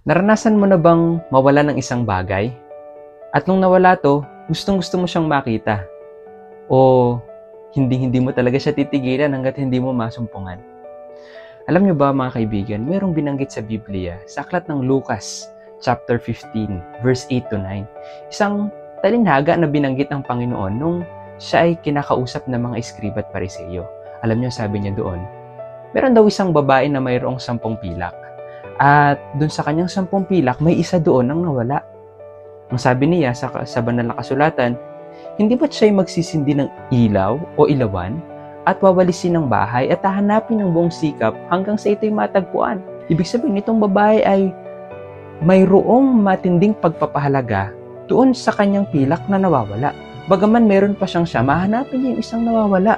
Naranasan mo na bang mawala ng isang bagay? At nung nawala to, gustong-gusto mo siyang makita? O hindi mo talaga siya titigilan hanggat hindi mo masumpungan? Alam niyo ba mga kaibigan, mayroong binanggit sa Biblia, sa aklat ng Lucas, chapter 15, verse 8 to 9. Isang talinhaga na binanggit ng Panginoon nung siya ay kinakausap ng mga eskriba at pariseyo. Alam niyo, sabi niya doon, meron daw isang babae na mayroong 10 pilak. At dun sa kanyang 10 pilak, may isa doon ang nawala. Ang sabi niya sa banal na kasulatan, hindi ba't siya'y magsisindi ng ilaw o ilawan at wawalisin ng bahay at hahanapin ng buong sikap hanggang sa ito'y matagpuan? Ibig sabihin, itong babae ay mayroong matinding pagpapahalaga doon sa kanyang pilak na nawawala. Bagaman meron pa siyang siya, mahanapin niya yung isang nawawala.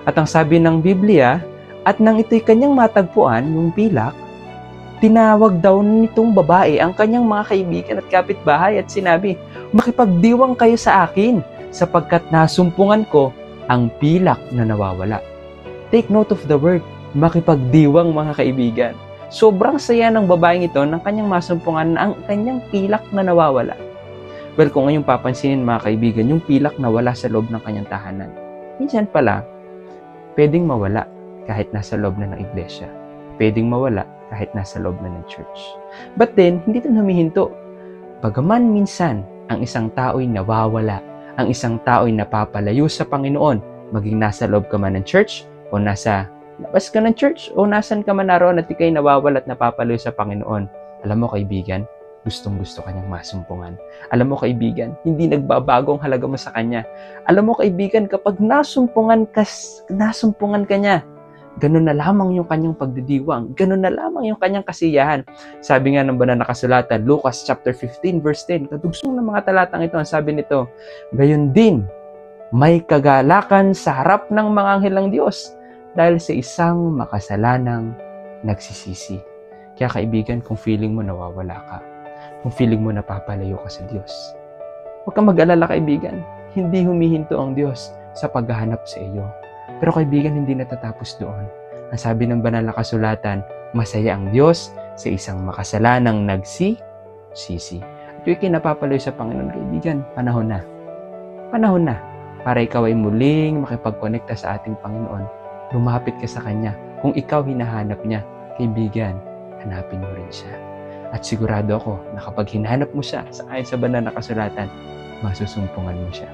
At ang sabi ng Biblia, at nang ito'y kanyang matagpuan, yung pilak, tinawag daw nitong babae ang kanyang mga kaibigan at kapitbahay at sinabi, makipagdiwang kayo sa akin sapagkat nasumpungan ko ang pilak na nawawala. Take note of the word, makipagdiwang mga kaibigan. Sobrang saya ng babaeng ito ng kanyang masumpungan ang kanyang pilak na nawawala. Well, kung ngayong papansinin mga kaibigan, yung pilak na wala sa loob ng kanyang tahanan. Minsan pala, pwedeng mawala kahit nasa loob na ng iglesia. Pwedeng mawala kahit nasa loob na ng church. But then, hindi ito humihinto. Bagaman minsan, ang isang tao'y nawawala, ang isang tao'y napapalayo sa Panginoon, maging nasa loob ka man ng church, o nasa labas ka ng church, o nasan ka man naroon at ikay nawawala at napapalayo sa Panginoon. Alam mo kaibigan, gustong-gusto kanyang masumpungan. Alam mo kaibigan, hindi nagbabago ang halaga mo sa kanya. Alam mo kaibigan, kapag nasumpungan ka niya, ganun na lamang yung kanyang pagdidiwang. Ganun na lamang yung kanyang kasiyahan. Sabi nga ng banal na kasulatan, Lucas chapter 15 verse 10, kadugsong ng mga talatang ito, ang sabi nito, gayon din, may kagalakan sa harap ng mga anghel ng Diyos dahil sa isang makasalanang nagsisisi. Kaya kaibigan, kung feeling mo nawawala ka, kung feeling mo napapalayo ka sa Diyos, huwag kang mag-alala kaibigan. Hindi humihinto ang Diyos sa paghahanap sa iyo. Pero kaibigan, hindi natatapos doon. Ang sabi ng banal na kasulatan, masaya ang Diyos sa isang makasalanang nagsisisi. At yung kinapapalayo sa Panginoon, kaibigan, panahon na. Panahon na para ikaw ay muling makipagkonekta sa ating Panginoon. Lumapit ka sa Kanya. Kung ikaw hinahanap niya, kaibigan, hanapin mo rin siya. At sigurado ako na kapag hinanap mo siya sa ayon sa banal na kasulatan, masusumpungan mo siya.